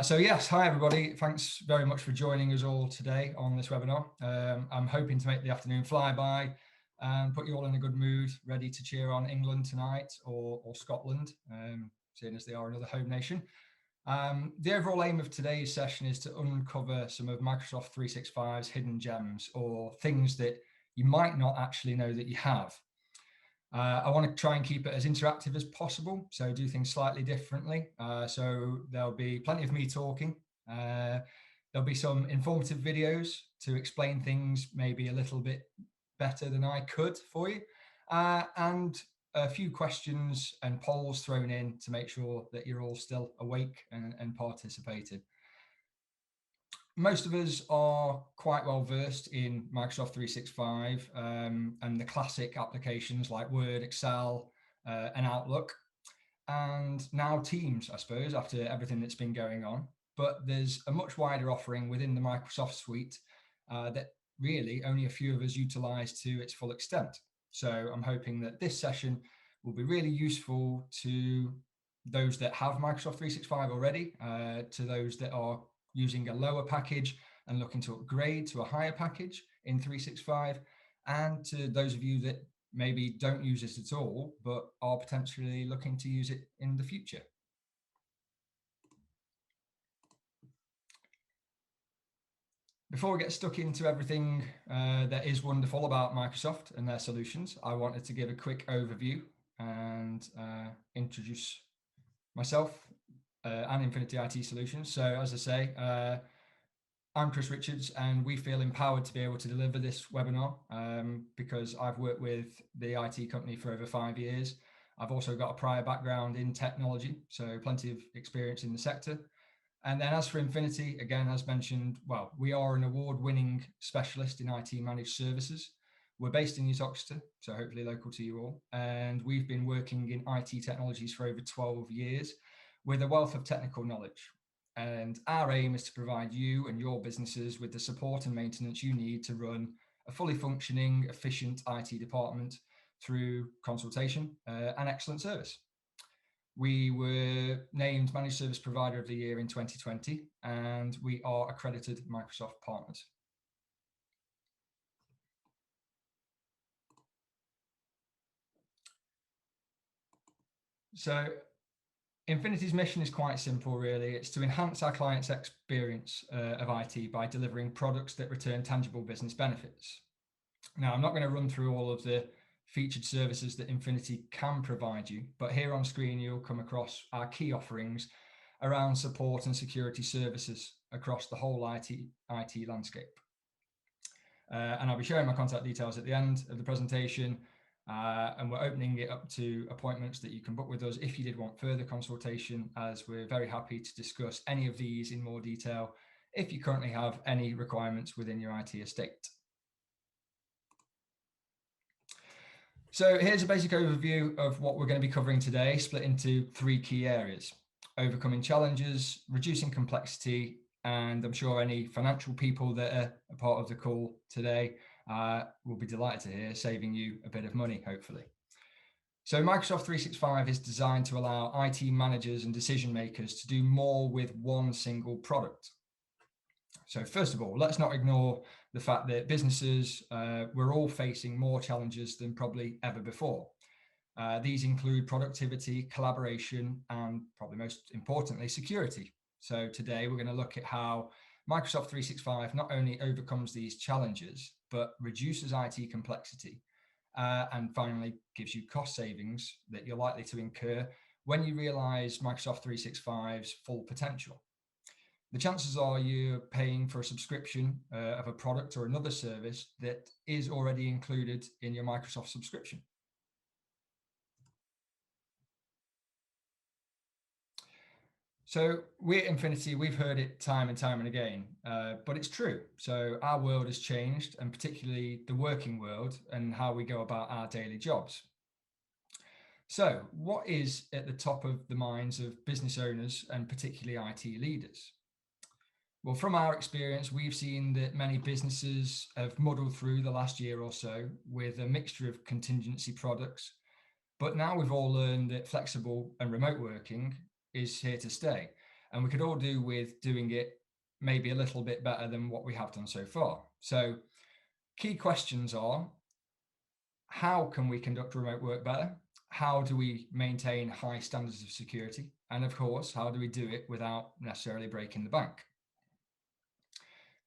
So yes, hi everybody. Thanks very much for joining us all today on this webinar. I'm hoping to make the afternoon fly by and put you all in a good mood, ready to cheer on England tonight or Scotland, seeing as they are another home nation. The overall aim of today's session is to uncover some of Microsoft 365's hidden gems, or things that you might not actually know that you have. I want to try and keep it as interactive as possible, so do things slightly differently. So there'll be plenty of me talking. There'll be some informative videos to explain things maybe a little bit better than I could for you, and a few questions and polls thrown in to make sure that you're all still awake and participating. Most of us are quite well versed in Microsoft 365 and the classic applications like Word, Excel, and Outlook, and now Teams, I suppose, after everything that's been going on. But there's a much wider offering within the Microsoft suite that really only a few of us utilize to its full extent. So I'm hoping that this session will be really useful to those that have Microsoft 365 already, to those that are using a lower package and looking to upgrade to a higher package in 365, and to those of you that maybe don't use it at all, but are potentially looking to use it in the future. Before we get stuck into everything that is wonderful about Microsoft and their solutions, I wanted to give a quick overview and introduce myself and Infinity IT Solutions. So as I say, I'm Chris Richards, and we feel empowered to be able to deliver this webinar because I've worked with the IT company for over 5 years. I've also got a prior background in technology, so plenty of experience in the sector. And then as for Infinity, again, as mentioned, well, we are an award-winning specialist in IT managed services. We're based in East Oxford, so hopefully local to you all. And we've been working in IT technologies for over 12 years with a wealth of technical knowledge. And our aim is to provide you and your businesses with the support and maintenance you need to run a fully functioning, efficient IT department through consultation and excellent service. We were named Managed Service Provider of the Year in 2020, and we are accredited Microsoft partners. So Infinity's mission is quite simple, really. It's to enhance our clients' experience of IT by delivering products that return tangible business benefits. Now, I'm not going to run through all of the featured services that Infinity can provide you, but here on screen, you'll come across our key offerings around support and security services across the whole IT landscape. And I'll be sharing my contact details at the end of the presentation. And we're opening it up to appointments that you can book with us if you did want further consultation, as we're very happy to discuss any of these in more detail if you currently have any requirements within your IT estate. So here's a basic overview of what we're going to be covering today, split into 3 key areas: overcoming challenges, reducing complexity, and I'm sure any financial people that are a part of the call today will be delighted to hear, saving you a bit of money, hopefully. So Microsoft 365 is designed to allow IT managers and decision makers to do more with one single product. So first of all, let's not ignore the fact that businesses, we're all facing more challenges than probably ever before. These include productivity, collaboration, and probably most importantly, security. So today we're going to look at how Microsoft 365 not only overcomes these challenges, but reduces IT complexity, and finally gives you cost savings that you're likely to incur when you realize Microsoft 365's full potential. The chances are you're paying for a subscription of a product or another service that is already included in your Microsoft subscription. So we at Infinity, we've heard it time and time and again, but it's true. So our world has changed, and particularly the working world and how we go about our daily jobs. So what is at the top of the minds of business owners and particularly IT leaders? Well, from our experience, we've seen that many businesses have muddled through the last year or so with a mixture of contingency products. But now we've all learned that flexible and remote working is here to stay. And we could all do with doing it maybe a little bit better than what we have done so far. So key questions are, how can we conduct remote work better? How do we maintain high standards of security? And of course, how do we do it without necessarily breaking the bank?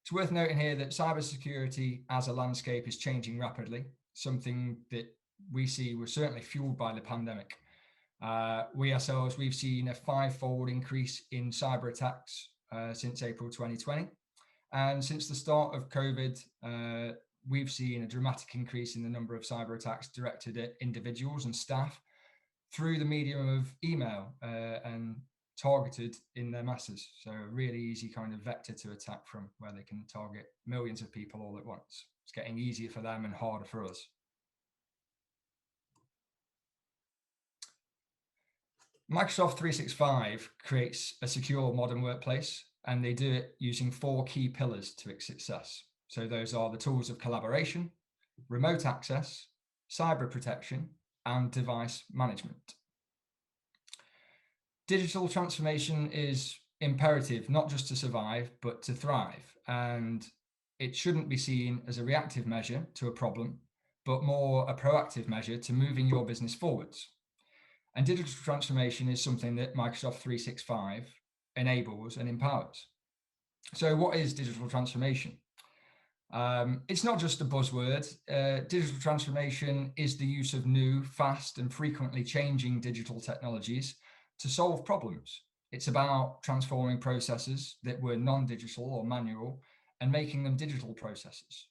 It's worth noting here that cybersecurity as a landscape is changing rapidly, something that we see was certainly fueled by the pandemic. We've seen a 5-fold increase in cyber attacks since April 2020. And since the start of COVID, we've seen a dramatic increase in the number of cyber attacks directed at individuals and staff through the medium of email and targeted in their masses. So a really easy kind of vector to attack from, where they can target millions of people all at once. It's getting easier for them and harder for us. Microsoft 365 creates a secure modern workplace, and they do it using 4 key pillars to its success. So those are the tools of collaboration, remote access, cyber protection, and device management. Digital transformation is imperative, not just to survive, but to thrive. And it shouldn't be seen as a reactive measure to a problem, but more a proactive measure to moving your business forwards. And digital transformation is something that Microsoft 365 enables and empowers. So what is digital transformation? It's not just a buzzword. Digital transformation is the use of new, fast, and frequently changing digital technologies to solve problems. It's about transforming processes that were non-digital or manual and making them digital processes,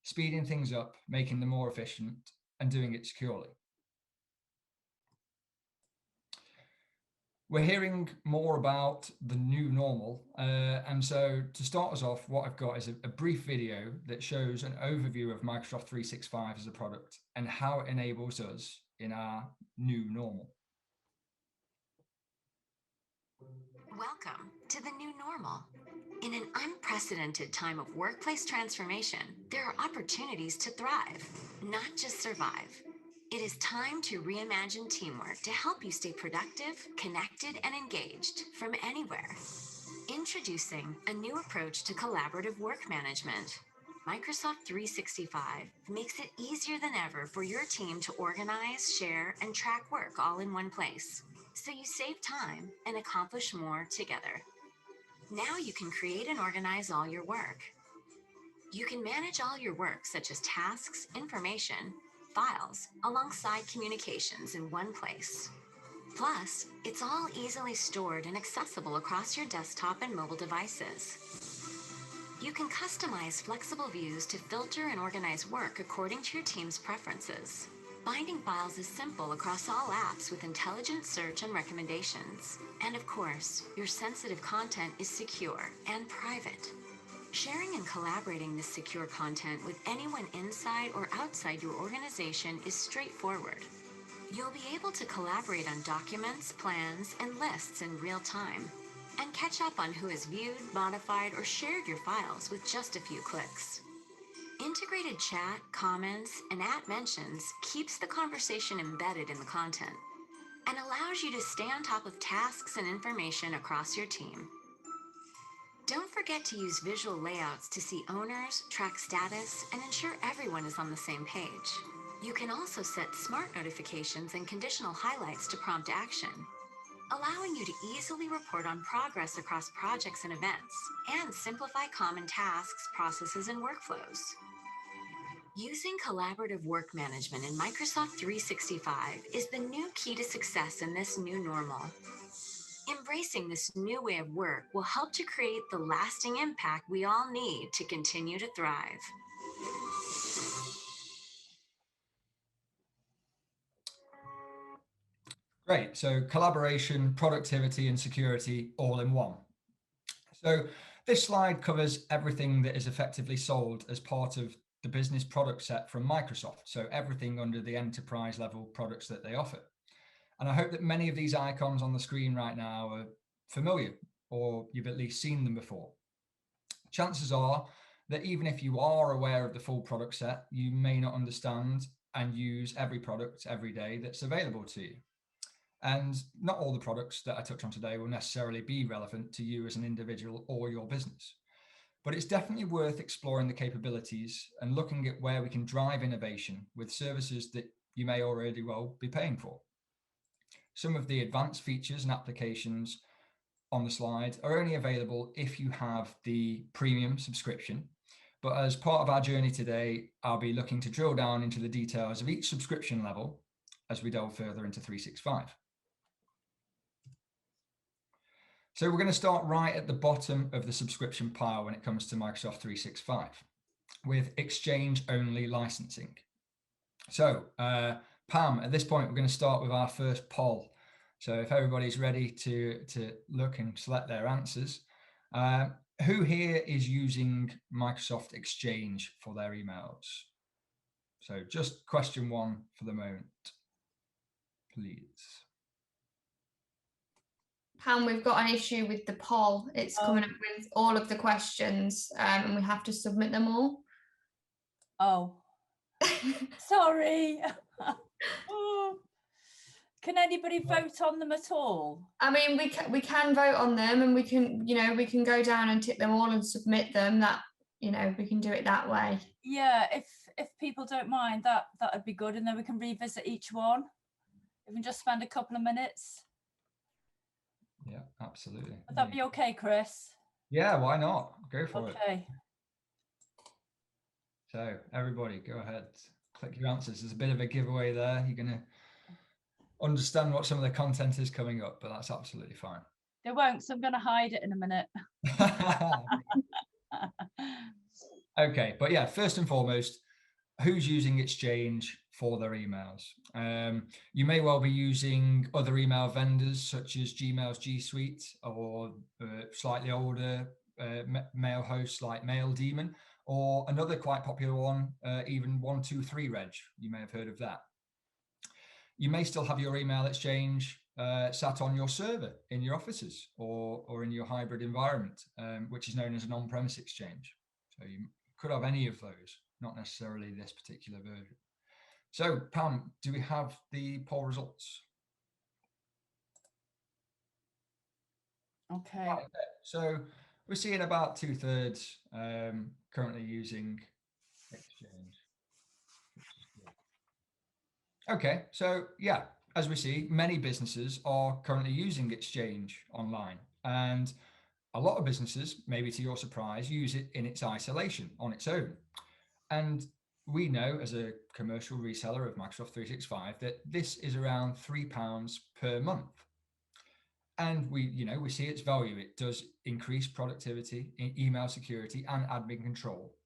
speeding things up, making them more efficient, and doing it securely. We're hearing more about the new normal. And so to start us off, what I've got is a brief video that shows an overview of Microsoft 365 as a product and how it enables us in our new normal. Welcome to the new normal. In an unprecedented time of workplace transformation, there are opportunities to thrive, not just survive. It is time to reimagine teamwork to help you stay productive, connected, and engaged from anywhere. Introducing a new approach to collaborative work management. Microsoft 365 makes it easier than ever for your team to organize, share, and track work all in one place, so you save time and accomplish more together. Now you can create and organize all your work. You can manage all your work, such as tasks, information, files, alongside communications in one place. Plus, it's all easily stored and accessible across your desktop and mobile devices. You can customize flexible views to filter and organize work according to your team's preferences. Finding files is simple across all apps with intelligent search and recommendations. And of course, your sensitive content is secure and private. Sharing and collaborating this secure content with anyone inside or outside your organization is straightforward. You'll be able to collaborate on documents, plans, and lists in real time, and catch up on who has viewed, modified, or shared your files with just a few clicks. Integrated chat, comments, and @mentions keeps the conversation embedded in the content and allows you to stay on top of tasks and information across your team. Don't forget to use visual layouts to see owners, track status, and ensure everyone is on the same page. You can also set smart notifications and conditional highlights to prompt action, allowing you to easily report on progress across projects and events, and simplify common tasks, processes, and workflows. Using collaborative work management in Microsoft 365 is the new key to success in this new normal. Embracing this new way of work will help to create the lasting impact we all need to continue to thrive. Great. So collaboration, productivity, and security all in one. So this slide covers everything that is effectively sold as part of the business product set from Microsoft. So everything under the enterprise level products that they offer. And I hope that many of these icons on the screen right now are familiar, or you've at least seen them before. Chances are that even if you are aware of the full product set, you may not understand and use every product every day that's available to you. And not all the products that I touch on today will necessarily be relevant to you as an individual or your business. But it's definitely worth exploring the capabilities and looking at where we can drive innovation with services that you may already well be paying for. Some of the advanced features and applications on the slide are only available if you have the premium subscription. But as part of our journey today, I'll be looking to drill down into the details of each subscription level as we delve further into 365. So we're going to start right at the bottom of the subscription pile when it comes to Microsoft 365 with Exchange-only licensing. So Pam, at this point, we're going to start with our first poll. So if everybody's ready to look and select their answers, who here is using Microsoft Exchange for their emails? So just question one for the moment, please. Pam, we've got an issue with the poll. It's coming up with all of the questions and we have to submit them all. Oh, sorry. Oh. Can anybody vote on them at all? I mean, we can vote on them, and we can, we can go down and tick them all and submit them. That, we can do it that way. Yeah, if people don't mind, that would be good, and then we can revisit each one. We can just spend a couple of minutes. Yeah, absolutely. Would that be okay, Chris? Yeah, why not? Go for it. Okay. So everybody, go ahead, click your answers. There's a bit of a giveaway there. You're going to understand what some of the content is coming up, but that's absolutely fine. They won't, so I'm going to hide it in a minute. Okay, but yeah, first and foremost, who's using Exchange for their emails? You may well be using other email vendors such as Gmail's G Suite or slightly older mail hosts like MailDemon, or another quite popular one, even 123reg. You may have heard of that. You may still have your email exchange sat on your server in your offices or in your hybrid environment, which is known as an on-premise exchange. So you could have any of those, not necessarily this particular version. So Pam, do we have the poll results? Okay. Right, so we're seeing about 2/3 currently using Exchange. Okay, so yeah, as we see, many businesses are currently using Exchange online, and a lot of businesses, maybe to your surprise, use it in its isolation on its own. And we know as a commercial reseller of Microsoft 365 that this is around £3 per month. And we see its value. It does increase productivity, email security, and admin control.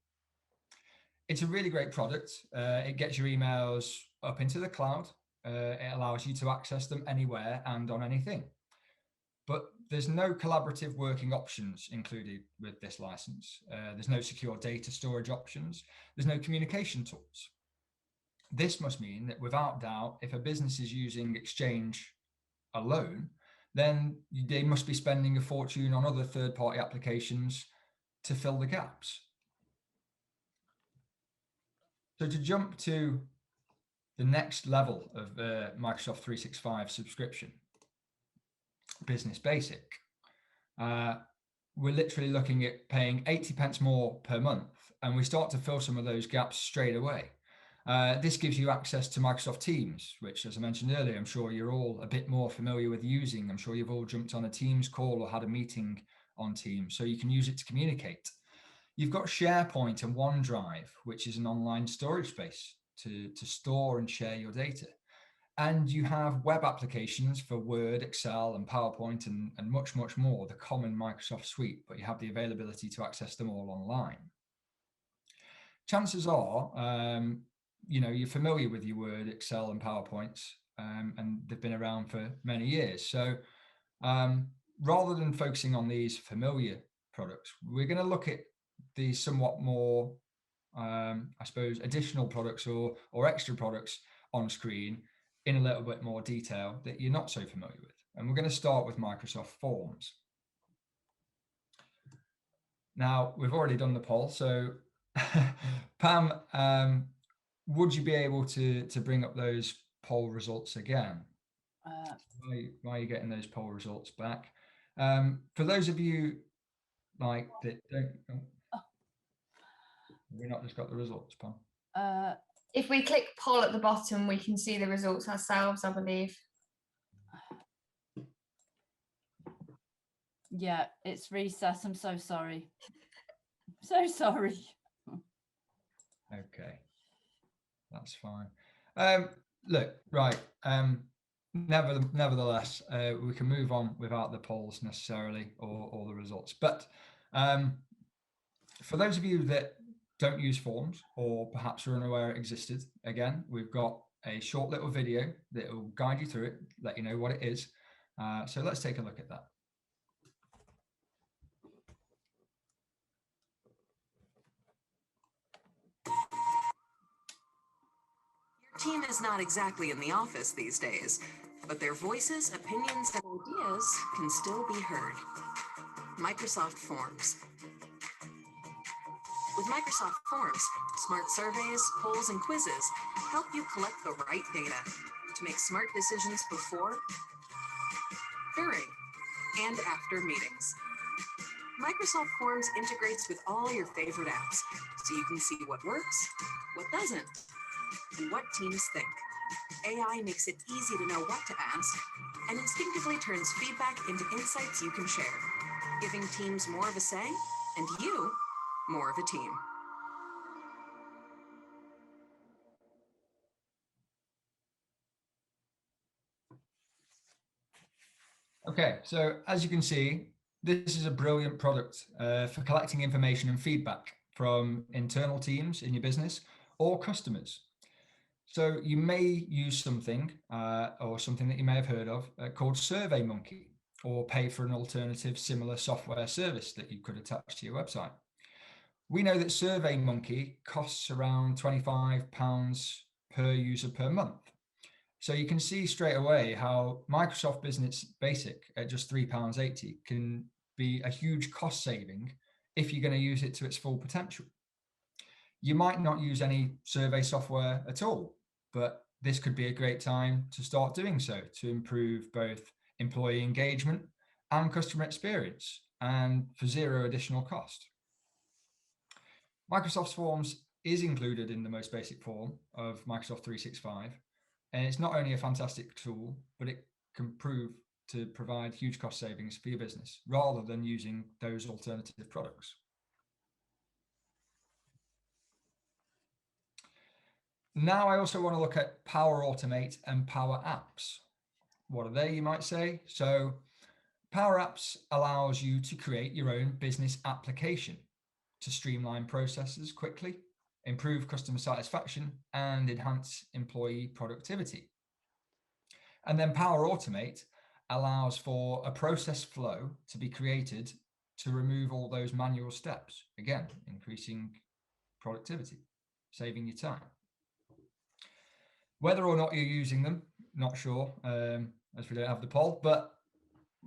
It's a really great product. It gets your emails up into the cloud. It allows you to access them anywhere and on anything. But there's no collaborative working options included with this license. There's no secure data storage options. There's no communication tools. This must mean that without doubt, if a business is using Exchange alone, then they must be spending a fortune on other third-party applications to fill the gaps. So to jump to the next level of Microsoft 365 subscription, Business Basic, we're literally looking at paying 80p more per month, and we start to fill some of those gaps straight away. This gives you access to Microsoft Teams, which, as I mentioned earlier, I'm sure you're all a bit more familiar with using. I'm sure you've all jumped on a Teams call or had a meeting on Teams, so you can use it to communicate. You've got SharePoint and OneDrive, which is an online storage space to store and share your data. And you have web applications for Word, Excel, and PowerPoint, and much, much more, the common Microsoft suite, but you have the availability to access them all online. Chances are, you're familiar with your Word, Excel, and PowerPoint, and they've been around for many years. So rather than focusing on these familiar products, we're going to look at these somewhat more, additional products or extra products on screen in a little bit more detail that you're not so familiar with. And we're going to start with Microsoft Forms. Now, we've already done the poll, so Pam, would you be able to bring up those poll results again? Why are you getting those poll results back? For those of you like that don't, we're not just got the results, Pam. If we click poll at the bottom, we can see the results ourselves, I believe. Yeah, it's reset. I'm so sorry. So sorry. Okay, that's fine. Look, right. Nevertheless, we can move on without the polls necessarily or the results. But for those of you that don't use forms or perhaps are unaware it existed, again, we've got a short little video that will guide you through it, let you know what it is. So let's take a look at that. Your team is not exactly in the office these days, but their voices, opinions, and ideas can still be heard. Microsoft Forms. With Microsoft Forms, smart surveys, polls, and quizzes help you collect the right data to make smart decisions before, during, and after meetings. Microsoft Forms integrates with all your favorite apps, so you can see what works, what doesn't, and what teams think. AI makes it easy to know what to ask and instinctively turns feedback into insights you can share, giving teams more of a say and you more of a team. Okay, so as you can see, this is a brilliant product for collecting information and feedback from internal teams in your business or customers. So you may use something or something that you may have heard of called SurveyMonkey, or pay for an alternative similar software service that you could attach to your website. We know that SurveyMonkey costs around £25 per user per month. So you can see straight away how Microsoft Business Basic at just £3.80 can be a huge cost saving if you're going to use it to its full potential. You might not use any survey software at all, but this could be a great time to start doing so to improve both employee engagement and customer experience, and for zero additional cost. Microsoft Forms is included in the most basic form of Microsoft 365, and it's not only a fantastic tool, but it can prove to provide huge cost savings for your business rather than using those alternative products. Now I also want to look at Power Automate and Power Apps. What are they, you might say? So Power Apps allows you to create your own business application to streamline processes quickly, improve customer satisfaction, and enhance employee productivity. And then Power Automate allows for a process flow to be created to remove all those manual steps, again, increasing productivity, saving your time. Whether or not you're using them, not sure, as we don't have the poll, but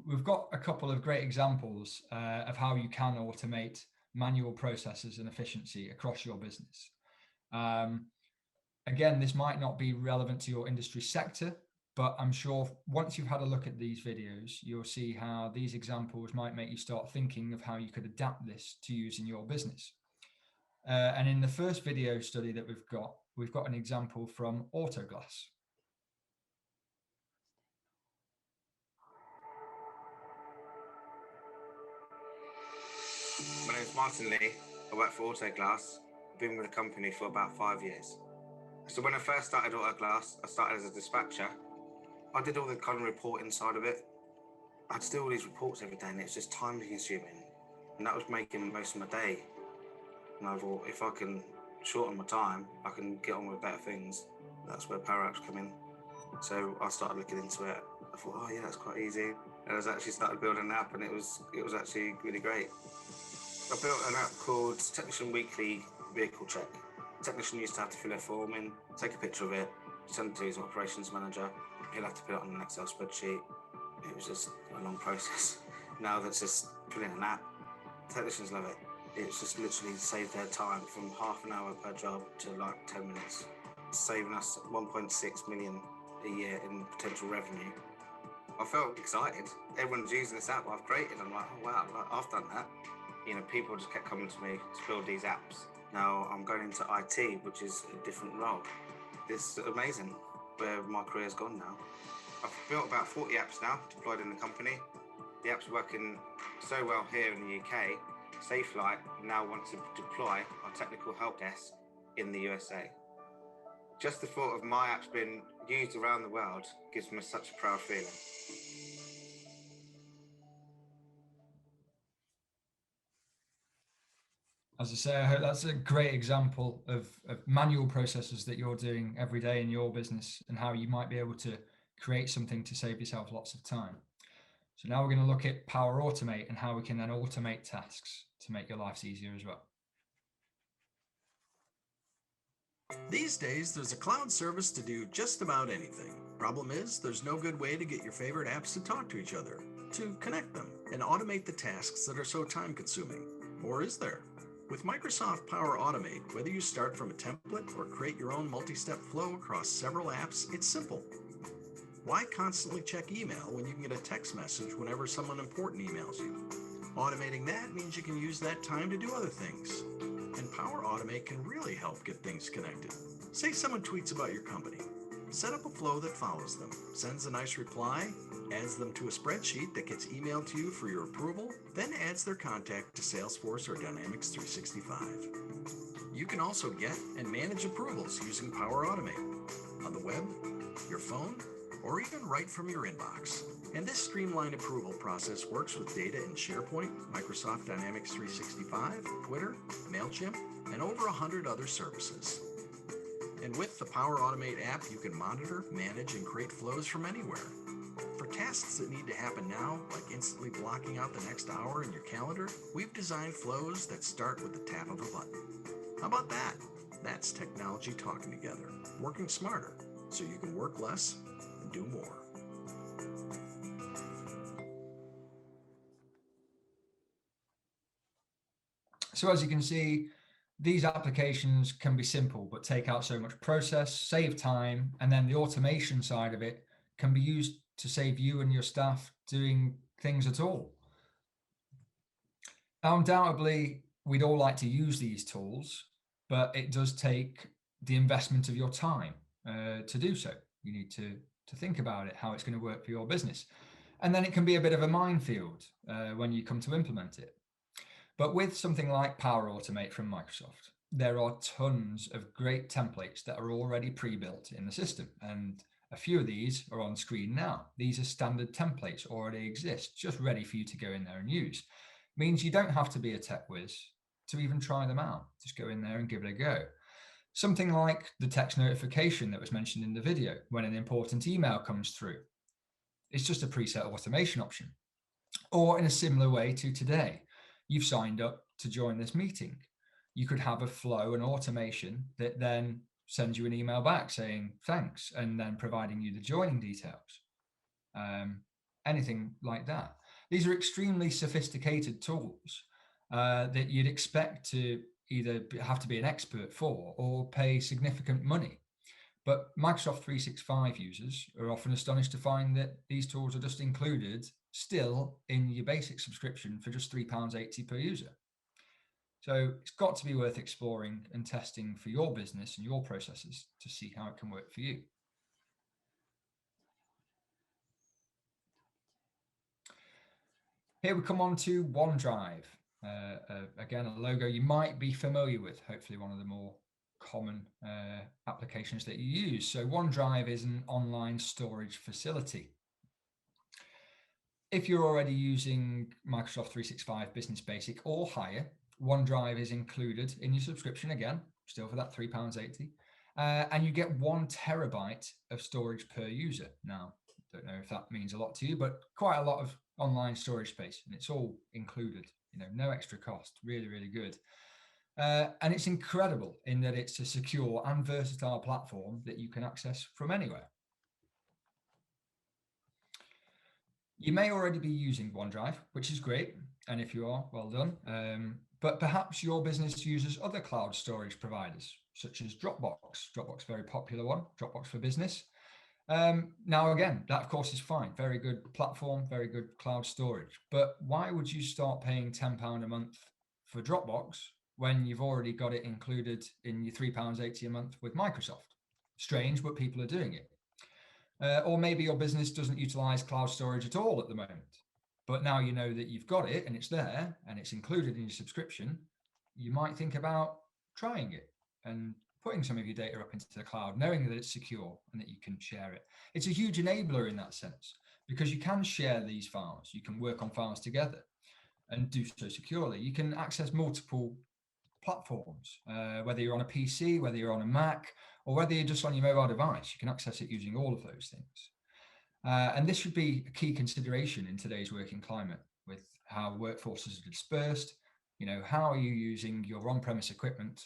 we've got a couple of great examples of how you can automate manual processes and efficiency across your business. Again, this might not be relevant to your industry sector, but I'm sure once you've had a look at these videos, you'll see how these examples might make you start thinking of how you could adapt this to use in your business. And in the first video study that we've got an example from Autoglass. My name is Martin Lee. I work for Autoglass. I've been with the company for about 5 years. So when I first started Autoglass, I started as a dispatcher. I did all the kind of reporting side of it. I had to do all these reports every day, and it was just time consuming. And that was making most of my day. And I thought, if I can shorten my time, I can get on with better things. That's where Power Apps come in. So I started looking into it. I thought, oh yeah, that's quite easy. And I was actually started building an app, and it was actually really great. I built an app called Technician Weekly Vehicle Check. The technician used to have to fill a form in, take a picture of it, send it to his operations manager. He'll have to put it on an Excel spreadsheet. It was just a long process. Now that's just put in an app. Technicians love it. It's just literally saved their time from half an hour per job to like 10 minutes. It's saving us 1.6 million a year in potential revenue. I felt excited. Everyone's using this app I've created. I'm like, oh wow, I've done that. You know, people just kept coming to me to build these apps. Now I'm going into IT, which is a different role. It's amazing where my career's gone now. I've built about 40 apps now, deployed in the company. The app's working so well here in the UK. Safelite now want to deploy our technical help desk in the USA. Just the thought of my apps being used around the world gives me such a proud feeling. As I say, I hope that's a great example of manual processes that you're doing every day in your business and how you might be able to create something to save yourself lots of time. So now we're going to look at Power Automate and how we can then automate tasks to make your lives easier as well. These days, there's a cloud service to do just about anything. Problem is, there's no good way to get your favorite apps to talk to each other, to connect them, and automate the tasks that are so time-consuming. Or is there? With Microsoft Power Automate, whether you start from a template or create your own multi-step flow across several apps, it's simple. Why constantly check email when you can get a text message whenever someone important emails you? Automating that means you can use that time to do other things. And Power Automate can really help get things connected. Say someone tweets about your company. Set up a flow that follows them, sends a nice reply, adds them to a spreadsheet that gets emailed to you for your approval, then adds their contact to Salesforce or Dynamics 365. You can also get and manage approvals using Power Automate on the web, your phone, or even right from your inbox. And this streamlined approval process works with data in SharePoint, Microsoft Dynamics 365, Twitter, MailChimp, and over 100 other services. And with the Power Automate app, you can monitor, manage, and create flows from anywhere. For tasks that need to happen now, like instantly blocking out the next hour in your calendar, we've designed flows that start with the tap of a button. How about that? That's technology talking together, working smarter, so you can work less and do more. So as you can see, these applications can be simple, but take out so much process, save time, and then the automation side of it can be used to save you and your staff doing things at all. Now, undoubtedly, we'd all like to use these tools, but it does take the investment of your time to do so. You need to think about it, how it's going to work for your business. And then it can be a bit of a minefield when you come to implement it. But with something like Power Automate from Microsoft, there are tons of great templates that are already pre-built in the system. And a few of these are on screen now. These are standard templates, already exist, just ready for you to go in there and use. Means you don't have to be a tech whiz to even try them out. Just go in there and give it a go. Something like the text notification that was mentioned in the video when an important email comes through. It's just a preset automation option. Or in a similar way to today, you've signed up to join this meeting. You could have a flow and automation that then sends you an email back saying thanks, and then providing you the joining details. Anything like that. These are extremely sophisticated tools that you'd expect to either have to be an expert for or pay significant money. But Microsoft 365 users are often astonished to find that these tools are just included still in your basic subscription for just £3.80 per user. So it's got to be worth exploring and testing for your business and your processes to see how it can work for you. Here we come on to OneDrive. Again, a logo you might be familiar with, hopefully one of the more common applications that you use. So OneDrive is an online storage facility. If you're already using Microsoft 365 Business Basic or higher, OneDrive is included in your subscription again, still for that £3.80. And you get 1 terabyte of storage per user. Now, don't know if that means a lot to you, but quite a lot of online storage space, and it's all included, no extra cost. Really, really good. And it's incredible in that it's a secure and versatile platform that you can access from anywhere. You may already be using OneDrive, which is great. And if you are, well done. But perhaps your business uses other cloud storage providers, such as Dropbox. Dropbox, very popular one, Dropbox for Business. Now, again, that of course is fine. Very good platform, very good cloud storage. But why would you start paying £10 a month for Dropbox when you've already got it included in your £3.80 a month with Microsoft? Strange, but people are doing it. Or maybe your business doesn't utilize cloud storage at all at the moment. But now you know that you've got it and it's there and it's included in your subscription, you might think about trying it and putting some of your data up into the cloud, knowing that it's secure and that you can share it. It's a huge enabler in that sense, because you can share these files. You can work on files together and do so securely. You can access multiple platforms, whether you're on a PC, whether you're on a Mac, or whether you're just on your mobile device. You can access it using all of those things. And this should be a key consideration in today's working climate with how workforces are dispersed. You know, how are you using your on-premise equipment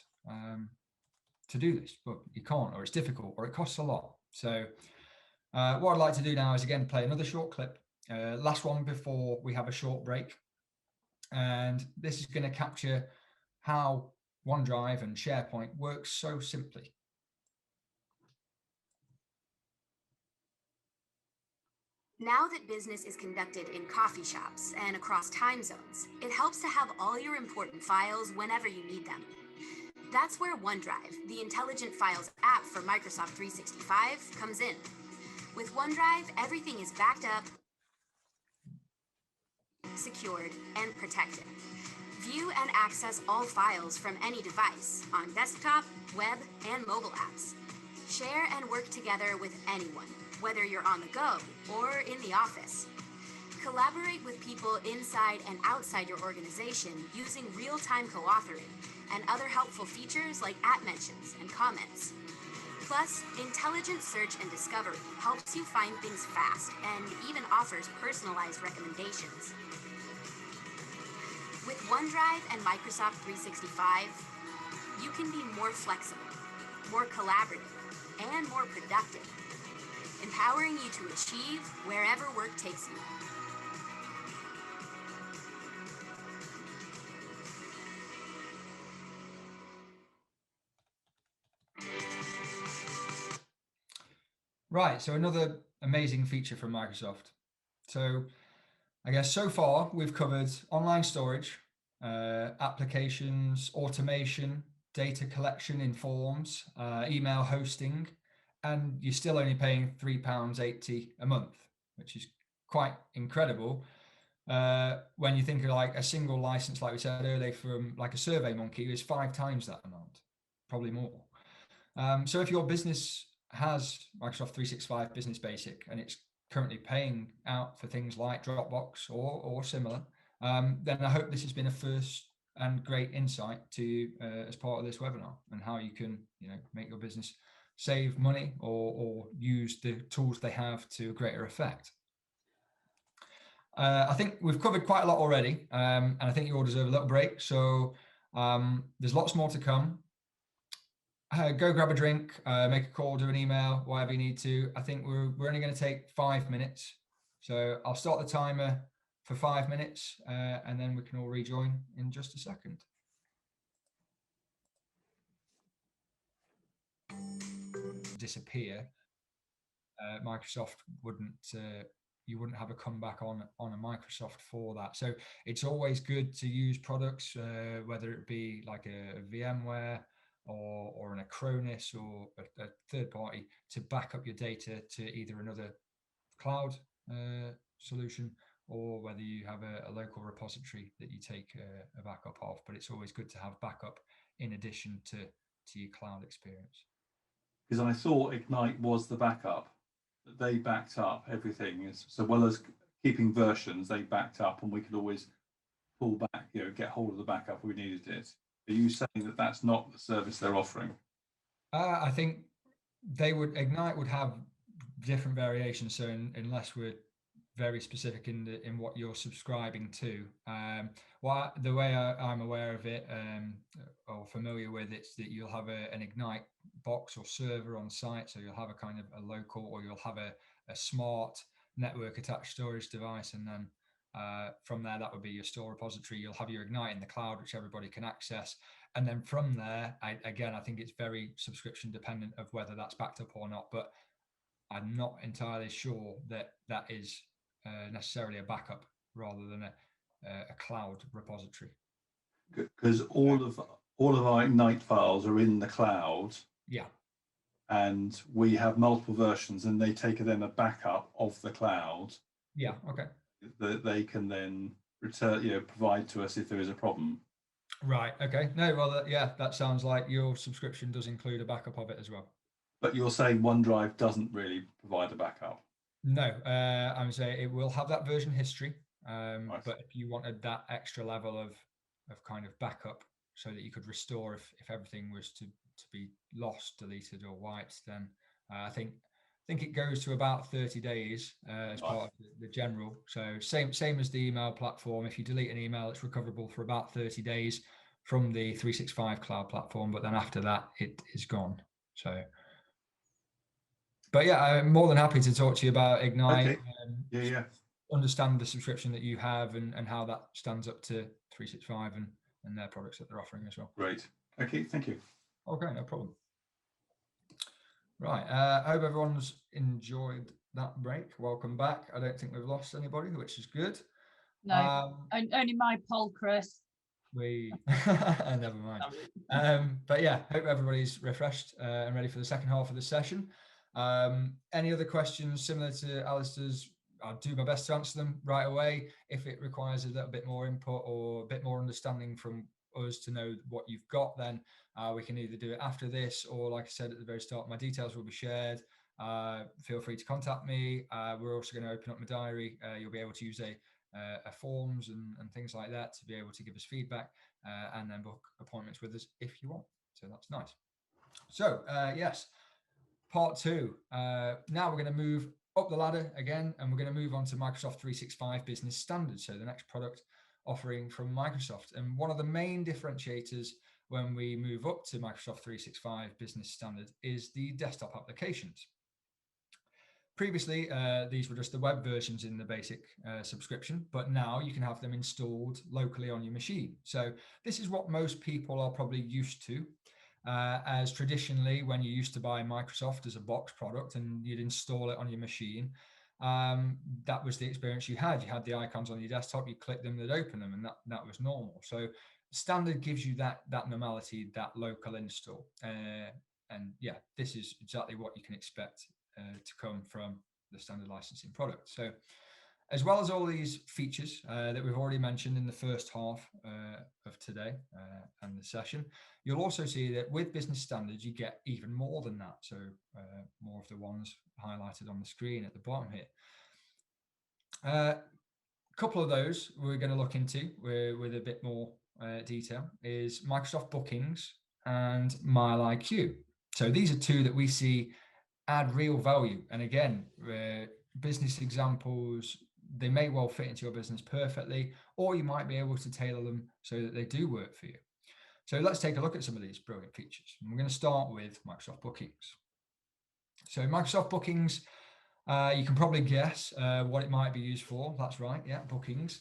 to do this? But you can't, or it's difficult, or it costs a lot. So what I'd like to do now is again play another short clip, last one before we have a short break. And this is going to capture how OneDrive and SharePoint works so simply. Now that business is conducted in coffee shops and across time zones, it helps to have all your important files whenever you need them. That's where OneDrive, the intelligent files app for Microsoft 365, comes in. With OneDrive, everything is backed up, secured, and protected. View and access all files from any device on desktop, web, and mobile apps. Share and work together with anyone, whether you're on the go or in the office. Collaborate with people inside and outside your organization using real-time co-authoring and other helpful features like @mentions and comments. Plus, intelligent search and discovery helps you find things fast and even offers personalized recommendations. With OneDrive and Microsoft 365, you can be more flexible, more collaborative, and more productive, empowering you to achieve wherever work takes you. Right, so another amazing feature from Microsoft. So I guess so far we've covered online storage, applications, automation, data collection in forms, email hosting, and you're still only paying £3.80 a month, which is quite incredible. When you think of like a single license, like we said earlier, from like a SurveyMonkey, is 5 times that amount, probably more. So if your business has Microsoft 365 Business Basic and it's currently paying out for things like Dropbox or similar, then I hope this has been a first and great insight to you as part of this webinar, and how you can, you know, make your business save money or use the tools they have to a greater effect. I think we've covered quite a lot already, and I think you all deserve a little break. So there's lots more to come. Go grab a drink, make a call, do an email, whatever you need to. I think we're only going to take 5 minutes. So I'll start the timer for 5 minutes, and then we can all rejoin in just a second. Disappear. Microsoft wouldn't, you wouldn't have a comeback on a Microsoft for that. So it's always good to use products, whether it be like a VMware or an Acronis or a third party, to back up your data to either another cloud solution, or whether you have a local repository that you take a backup of. But it's always good to have backup in addition to your cloud experience. Because I thought Ignite was the backup. They backed up everything, so well as keeping versions, they backed up, and we could always pull back, you know, get hold of the backup if we needed it. Are you saying that that's not the service they're offering? I think Ignite would have different variations. So unless we're very specific in what you're subscribing to, the way I'm aware of it or familiar with it's that you'll have an Ignite box or server on site. So you'll have a kind of a local, or you'll have a smart network attached storage device, and then from there, that would be your store repository. You'll have your Ignite in the cloud, which everybody can access. And then from there, I think it's very subscription dependent of whether that's backed up or not. But I'm not entirely sure that that is necessarily a backup rather than a cloud repository. Because all of our Ignite files are in the cloud. Yeah. And we have multiple versions, and they take then a backup of the cloud. Yeah. Okay. That they can then return, provide to us if there is a problem. Right. Okay. No. Well, yeah, that sounds like your subscription does include a backup of it as well. But you're saying OneDrive doesn't really provide a backup? No. I'm saying it will have that version history, Right. but if you wanted that extra level of kind of backup, so that you could restore if everything was to be lost, deleted, or wiped, then I think it goes to about 30 days as part of the general. So same as the email platform. If you delete an email, it's recoverable for about 30 days from the 365 cloud platform, but then after that, it is gone. So, but yeah, I'm more than happy to talk to you about Ignite. Okay. Yeah. Understand the subscription that you have and how that stands up to 365 and their products that they're offering as well. Great. Okay, thank you. Okay, no problem. Right, I hope everyone's enjoyed that break. Welcome back. I don't think we've lost anybody, which is good. No, only my poll, Chris. Never mind. But yeah, hope everybody's refreshed and ready for the second half of the session. Any other questions similar to Alistair's? I'll do my best to answer them right away. If it requires a little bit more input or a bit more understanding from us to know what you've got, then we can either do it after this, or like I said at the very start, my details will be shared. Feel free to contact me. We're also going to open up my diary. You'll be able to use a forms and things like that to be able to give us feedback and then book appointments with us if you want. So that's nice. So yes, part two. Now we're going to move up the ladder again, and we're going to move on to Microsoft 365 Business Standards. So the next product offering from Microsoft. And one of the main differentiators when we move up to Microsoft 365 Business Standard is the desktop applications. Previously, these were just the web versions in the basic subscription, but now you can have them installed locally on your machine. So this is what most people are probably used to, as traditionally when you used to buy Microsoft as a box product and you'd install it on your machine, that was the experience you had. You had the icons on your desktop, you click them, they'd open them, and that was normal. So standard gives you that normality, that local install. And yeah, this is exactly what you can expect to come from the standard licensing product. So as well as all these features that we've already mentioned in the first half of today and the session, you'll also see that with business standards, you get even more than that. So more of the ones highlighted on the screen at the bottom here. A couple of those we're going to look into with a bit more detail is Microsoft Bookings and MileIQ. So these are two that we see add real value. And again, business examples, they may well fit into your business perfectly, or you might be able to tailor them so that they do work for you. So let's take a look at some of these brilliant features. And we're going to start with Microsoft Bookings. So Microsoft Bookings, you can probably guess what it might be used for. That's right, yeah, bookings.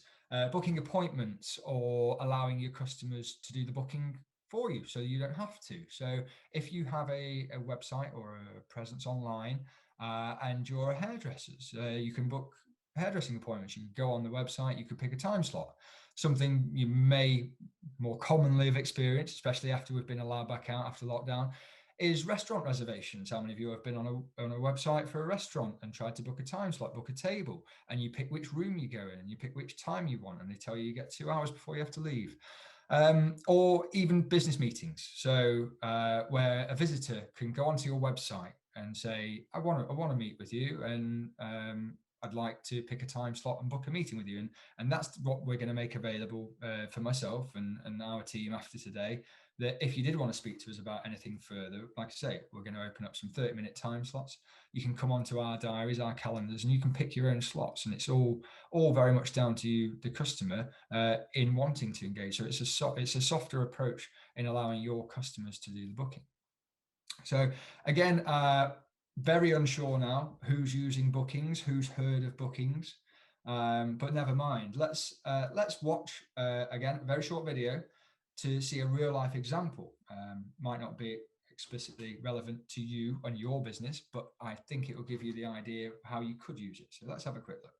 Booking appointments or allowing your customers to do the booking for you so you don't have to. So if you have a website or a presence online and you're a hairdresser, you can book hairdressing appointments. You can go on the website, you could pick a time slot. Something you may more commonly have experienced, especially after we've been allowed back out after lockdown, is restaurant reservations. How many of you have been on a website for a restaurant and tried to book a time slot, book a table, and you pick which room you go in and you pick which time you want, and they tell you get 2 hours before you have to leave. Or even business meetings. So where a visitor can go onto your website and say, I want to meet with you, and I'd like to pick a time slot and book a meeting with you. And that's what we're going to make available for myself and our team after today, that if you did want to speak to us about anything further, like I say, we're going to open up some 30-minute time slots. You can come onto our diaries, our calendars, and you can pick your own slots. And it's all very much down to you, the customer, in wanting to engage. So it's a softer approach in allowing your customers to do the booking. So again, very unsure now who's using Bookings, who's heard of Bookings, but never mind. Let's watch again a very short video to see a real life example. Might not be explicitly relevant to you and your business, but I think it will give you the idea of how you could use it. So let's have a quick look.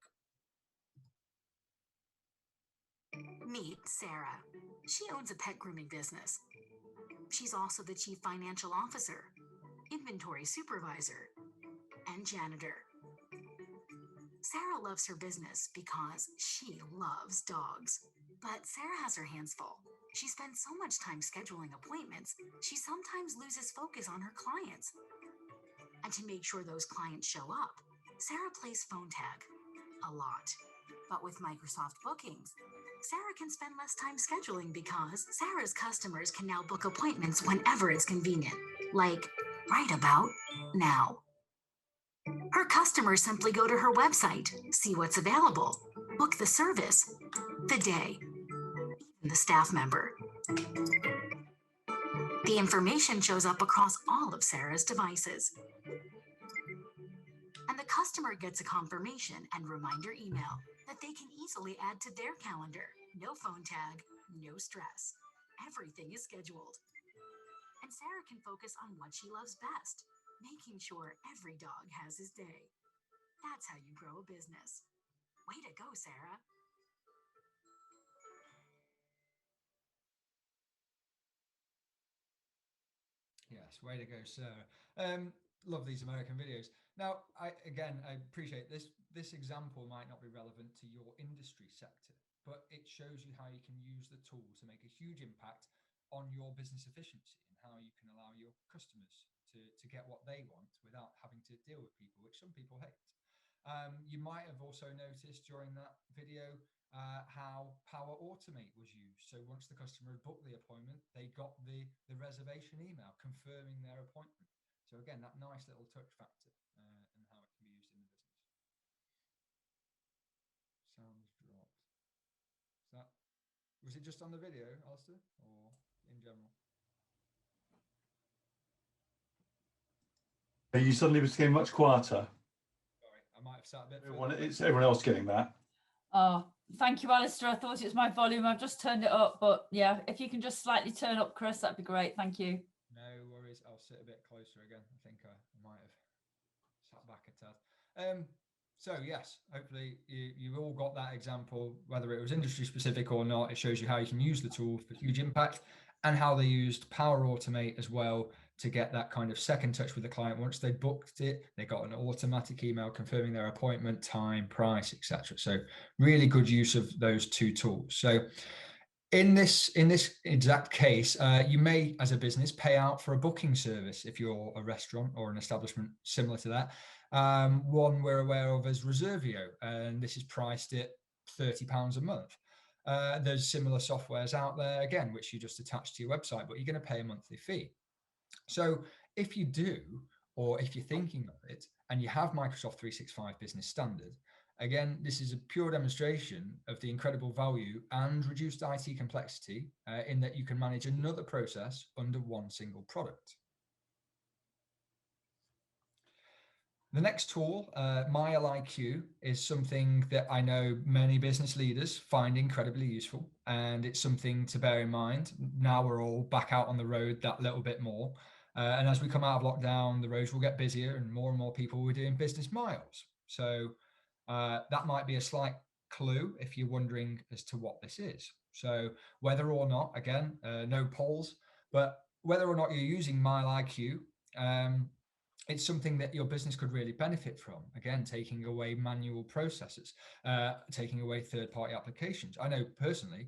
Meet Sarah. She owns a pet grooming business. She's also the chief financial officer, inventory supervisor, and janitor. Sarah loves her business because she loves dogs. But Sarah has her hands full. She spends so much time scheduling appointments, she sometimes loses focus on her clients. And to make sure those clients show up, Sarah plays phone tag a lot. But with Microsoft Bookings, Sarah can spend less time scheduling because Sarah's customers can now book appointments whenever it's convenient, like right about now. Her customers simply go to her website, see what's available, book the service, the day, even the staff member. The information shows up across all of Sarah's devices. And the customer gets a confirmation and reminder email that they can easily add to their calendar. No phone tag, no stress. Everything is scheduled. And Sarah can focus on what she loves best, making sure every dog has his day. That's how you grow a business. Way to go, Sarah. Yes, way to go, Sarah. Love these American videos. Now, I appreciate this. This example might not be relevant to your industry sector, but it shows you how you can use the tool to make a huge impact on your business efficiency and how you can allow your customers to get what they want without having to deal with people, which some people hate. You might have also noticed during that video how Power Automate was used. So once the customer had booked the appointment, they got the reservation email confirming their appointment. So again, that nice little touch factor and how it can be used in the business. Sounds dropped. Was it just on the video, Alistair, or in general? You suddenly became much quieter. Sorry, I might have sat a bit further. It's everyone else getting that. Oh, thank you, Alistair. I thought it was my volume. I've just turned it up, but yeah, if you can just slightly turn up, Chris, that'd be great. Thank you. No worries. I'll sit a bit closer again. I think I might have sat back a tad. So yes, hopefully you all got that example, whether it was industry specific or not. It shows you how you can use the tool for huge impact and how they used Power Automate as well to get that kind of second touch with the client. Once they booked it, they got an automatic email confirming their appointment, time, price, etc. So really good use of those two tools. So in this exact case, you may, as a business, pay out for a booking service if you're a restaurant or an establishment similar to that. One we're aware of is Reservio, and this is priced at £30 a month. There's similar softwares out there, again, which you just attach to your website, but you're going to pay a monthly fee. So if you do, or if you're thinking of it, and you have Microsoft 365 Business Standard, again, this is a pure demonstration of the incredible value and reduced IT complexity in that you can manage another process under one single product. The next tool, MyLIQ, is something that I know many business leaders find incredibly useful, and it's something to bear in mind. Now we're all back out on the road that little bit more. And as we come out of lockdown, the roads will get busier and more people will be doing business miles. So that might be a slight clue if you're wondering as to what this is. So whether or not, again, no polls, but whether or not you're using MyLIQ, it's something that your business could really benefit from. Again, taking away manual processes, taking away third-party applications. I know personally,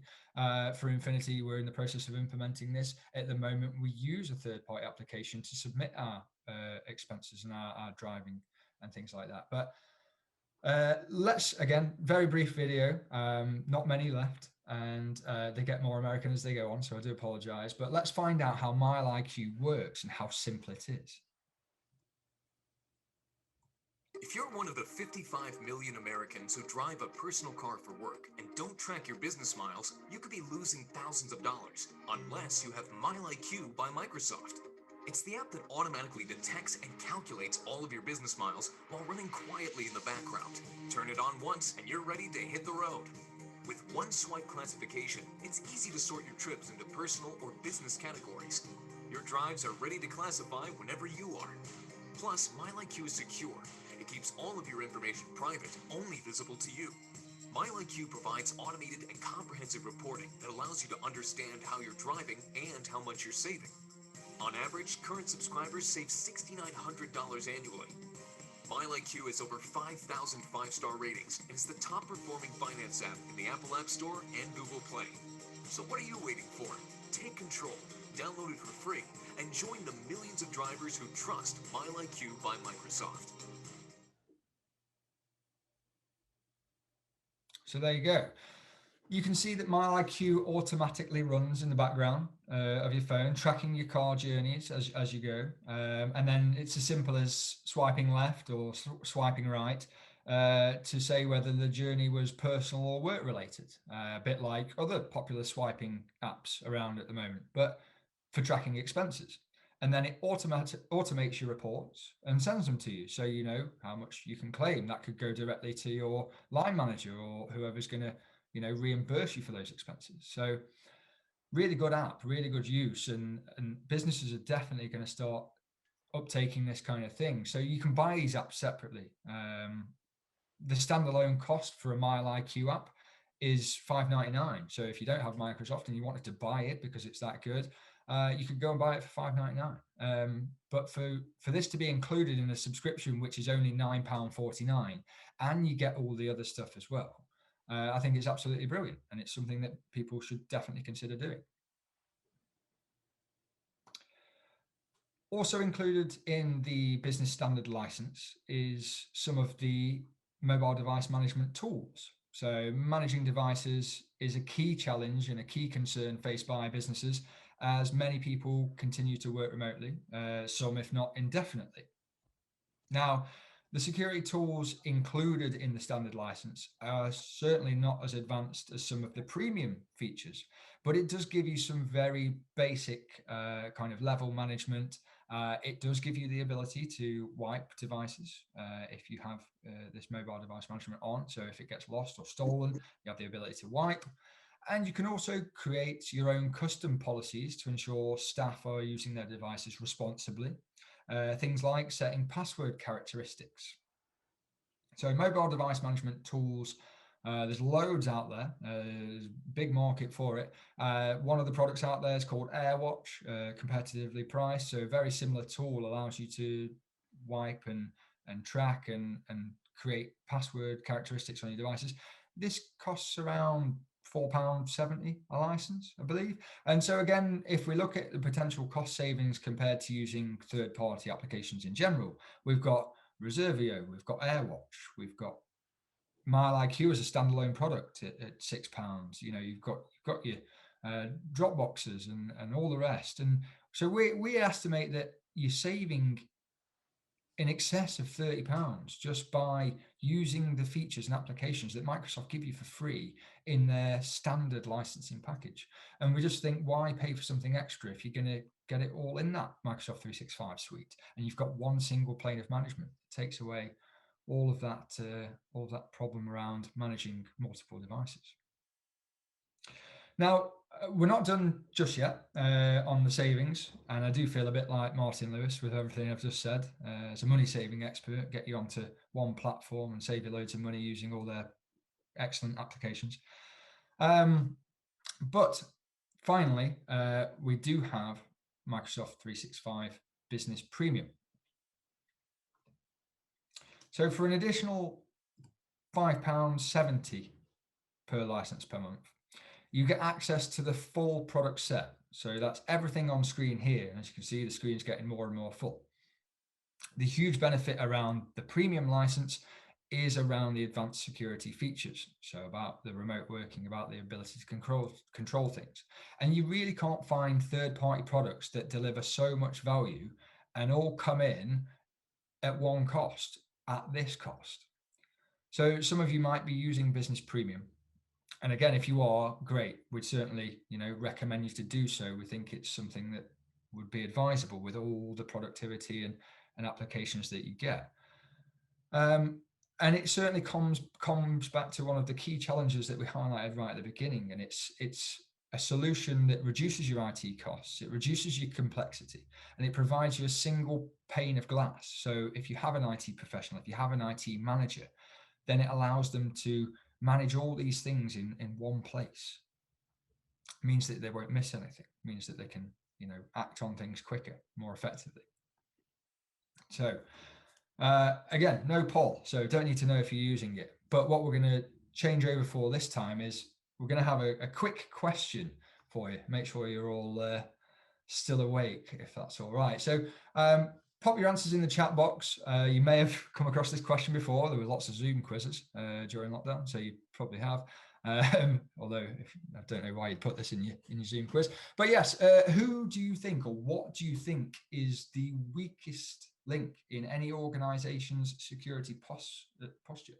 for Infinity, we're in the process of implementing this. At the moment, we use a third-party application to submit our expenses and our driving and things like that. But let's, again, very brief video, not many left, and they get more American as they go on, so I do apologize. But let's find out how MyLIQ works and how simple it is. If you're one of the 55 million Americans who drive a personal car for work and don't track your business miles, you could be losing thousands of dollars unless you have MyLIQ by Microsoft. It's the app that automatically detects and calculates all of your business miles while running quietly in the background. Turn it on once and you're ready to hit the road. With one swipe classification, it's easy to sort your trips into personal or business categories. Your drives are ready to classify whenever you are. Plus, MileIQ is secure. It keeps all of your information private, only visible to you. MileIQ provides automated and comprehensive reporting that allows you to understand how you're driving and how much you're saving. On average, current subscribers save $6,900 annually. MileIQ has over 5,000 five-star ratings and is the top-performing finance app in the Apple App Store and Google Play. So what are you waiting for? Take control, download it for free, and join the millions of drivers who trust MileIQ by Microsoft. So there you go. You can see that MileIQ automatically runs in the background of your phone, tracking your car journeys as you go. And then it's as simple as swiping left or swiping right to say whether the journey was personal or work related, a bit like other popular swiping apps around at the moment, but for tracking expenses. And then it automates your reports and sends them to you, so you know how much you can claim. That could go directly to your line manager or whoever's going to reimburse you for those expenses. So really good app, really good use, and businesses are definitely going to start uptaking this kind of thing. So you can buy these apps separately. The standalone cost for a MileIQ app is $5.99. So if you don't have Microsoft and you wanted to buy it because it's that good, you could go and buy it for $5.99. But for this to be included in a subscription, which is only £9.49, and you get all the other stuff as well, I think it's absolutely brilliant, and it's something that people should definitely consider doing. Also included in the business standard license is some of the mobile device management tools. So managing devices is a key challenge and a key concern faced by businesses, as many people continue to work remotely, some if not indefinitely. Now, the security tools included in the standard license are certainly not as advanced as some of the premium features, but it does give you some very basic kind of level management. It does give you the ability to wipe devices if you have this mobile device management on. So if it gets lost or stolen, you have the ability to wipe. And you can also create your own custom policies to ensure staff are using their devices responsibly. Things like setting password characteristics. So mobile device management tools, there's loads out there. There's a big market for it. One of the products out there is called AirWatch, competitively priced. So a very similar tool allows you to wipe and track and create password characteristics on your devices. This costs around £4.70 a license, I believe. And so again, if we look at the potential cost savings compared to using third-party applications in general, we've got Reservio, we've got AirWatch, we've got MileIQ as a standalone product at £6. You've got your Dropboxes and all the rest. And so we estimate that you're saving in excess of £30 just by using the features and applications that Microsoft give you for free in their standard licensing package. And we just think, why pay for something extra if you're going to get it all in that Microsoft 365 suite, and you've got one single plane of management? It takes away all of that problem around managing multiple devices. Now, we're not done just yet on the savings, and I do feel a bit like Martin Lewis with everything I've just said. As a money saving expert, get you onto one platform and save you loads of money using all their excellent applications. But finally, we do have Microsoft 365 Business Premium. So for an additional £5.70 per license per month, you get access to the full product set. So that's everything on screen here. And as you can see, the screen's getting more and more full. The huge benefit around the premium license is around the advanced security features. So about the remote working, about the ability to control things. And you really can't find third-party products that deliver so much value and all come in at one cost, at this cost. So some of you might be using Business Premium. And again, if you are, great. We'd certainly, recommend you to do so. We think it's something that would be advisable with all the productivity and applications that you get. And it certainly comes back to one of the key challenges that we highlighted right at the beginning, and it's a solution that reduces your IT costs, it reduces your complexity, and it provides you a single pane of glass. So if you have an IT professional, if you have an IT manager, then it allows them to manage all these things in one place. It means that they won't miss anything. It means that they can, act on things quicker, more effectively. So again, no poll, so don't need to know if you're using it. But what we're going to change over for this time is we're going to have a quick question for you. Make sure you're all still awake, if that's all right. So pop your answers in the chat box. You may have come across this question before. There were lots of Zoom quizzes during lockdown, so you probably have. Although I don't know why you'd put this in your Zoom quiz. But yes, who do you think, or what do you think is the weakest link in any organization's security posture?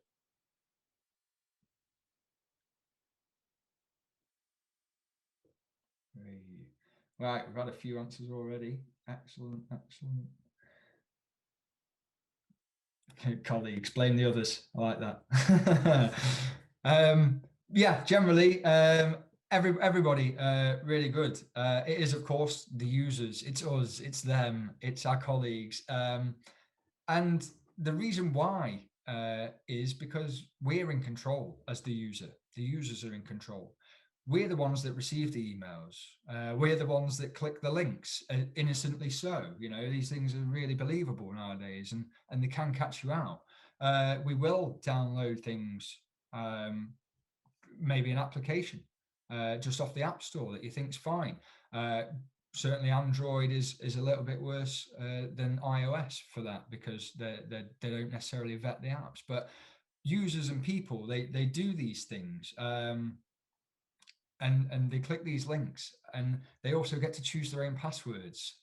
Right, we've had a few answers already. Excellent. Okay, colleague, explain the others. I like that. Yeah, generally, everybody, really good. It is, of course, the users. It's us. It's them. It's our colleagues. And the reason why is because we're in control as the user. The users are in control. We're the ones that receive the emails. We're the ones that click the links, innocently so. These things are really believable nowadays, and they can catch you out. We will download things, maybe an application just off the App Store that you think's fine. Certainly Android is a little bit worse than iOS for that, because they don't necessarily vet the apps. But users and people, they do these things. And they click these links, and they also get to choose their own passwords.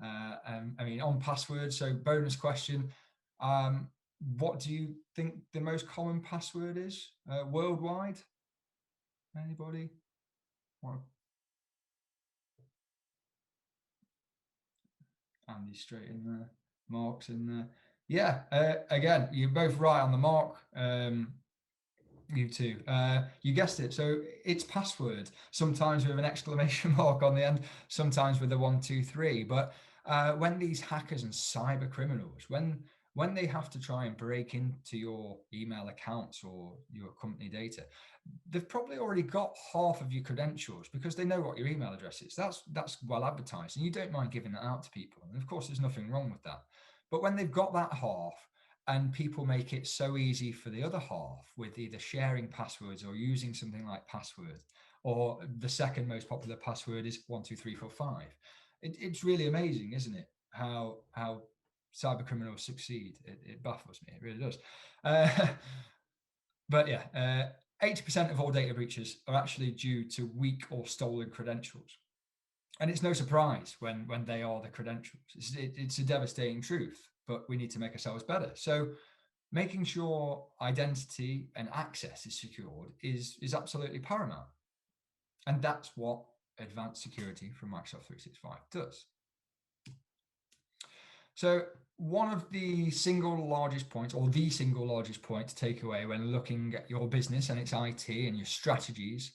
On passwords, so bonus question, what do you think the most common password is worldwide? Anybody? Andy's straight in there. Mark's in there. Yeah, again, you're both right on the mark. You too. You guessed it. So it's password, sometimes with an exclamation mark on the end, sometimes with a 1, 2, 3. But when these hackers and cyber criminals, when they have to try and break into your email accounts or your company data, they've probably already got half of your credentials, because they know what your email address is. That's well advertised, and you don't mind giving that out to people. And of course, there's nothing wrong with that. But when they've got that half, and people make it so easy for the other half with either sharing passwords or using something like password, or the second most popular password is 1, 2, 3, 4, 5. It's really amazing, isn't it? How cyber criminals succeed. It baffles me. It really does. But yeah, 80% of all data breaches are actually due to weak or stolen credentials. And it's no surprise when they are the credentials. It's a devastating truth, but we need to make ourselves better. So making sure identity and access is secured is absolutely paramount. And that's what advanced security from Microsoft 365 does. So one of the single largest points, or the single largest point to take away when looking at your business and its IT and your strategies,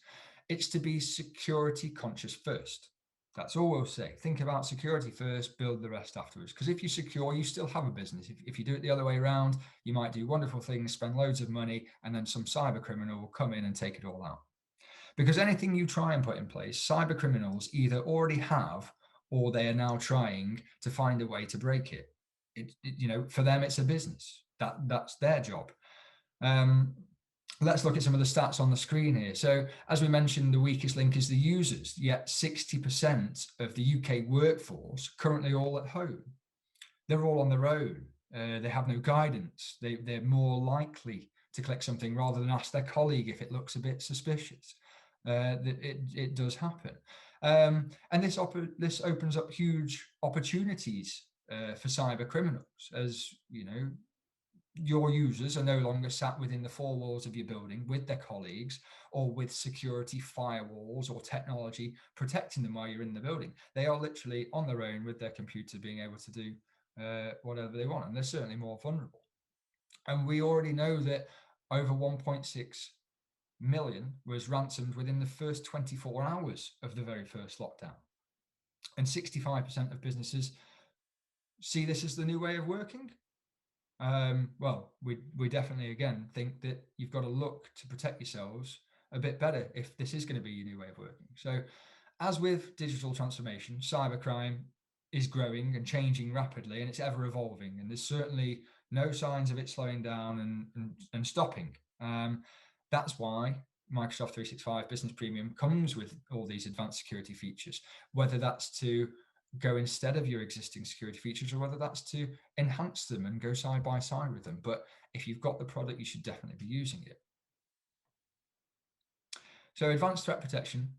it's to be security conscious first. That's all we'll say. Think about security first, build the rest afterwards. Because if you're secure, you still have a business. If you do it the other way around, you might do wonderful things, spend loads of money, and then some cyber criminal will come in and take it all out. Because anything you try and put in place, cyber criminals either already have, or they are now trying to find a way to break it. For them, it's a business. That's their job. Let's look at some of the stats on the screen here. So as we mentioned, the weakest link is the users, yet 60% of the UK workforce currently all at home. They're all on their own. They have no guidance. They're more likely to click something rather than ask their colleague if it looks a bit suspicious. It does happen. And this opens up huge opportunities for cyber criminals, as your users are no longer sat within the four walls of your building with their colleagues, or with security firewalls or technology protecting them while you're in the building. They are literally on their own with their computer, being able to do whatever they want, and they're certainly more vulnerable. And we already know that over 1.6 million was ransomed within the first 24 hours of the very first lockdown. And 65% of businesses see this as the new way of working. Well, we definitely, again, think that you've got to look to protect yourselves a bit better if this is going to be your new way of working. So as with digital transformation, cybercrime is growing and changing rapidly, and it's ever evolving. And there's certainly no signs of it slowing down and stopping. That's why Microsoft 365 Business Premium comes with all these advanced security features, whether that's to go instead of your existing security features or whether that's to enhance them and go side by side with them. But if you've got the product, you should definitely be using it. So advanced threat protection,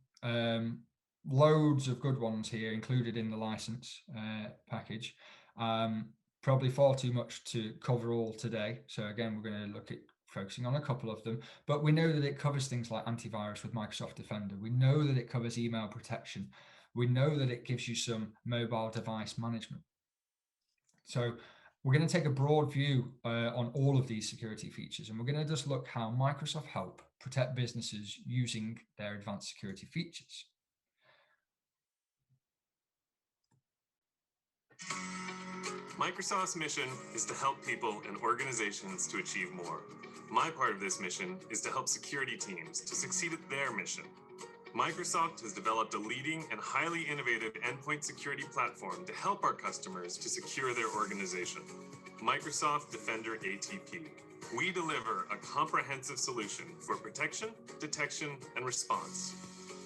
loads of good ones here included in the license package. Probably far too much to cover all today. So again, we're going to look at focusing on a couple of them, but we know that it covers things like antivirus with Microsoft Defender. We know that it covers email protection. We know that it gives you some mobile device management. So we're going to take a broad view on all of these security features, and we're going to just look how Microsoft help protect businesses using their advanced security features. Microsoft's mission is to help people and organizations to achieve more. My part of this mission is to help security teams to succeed at their mission. Microsoft has developed a leading and highly innovative endpoint security platform to help our customers to secure their organization. Microsoft Defender ATP. We deliver a comprehensive solution for protection, detection, and response.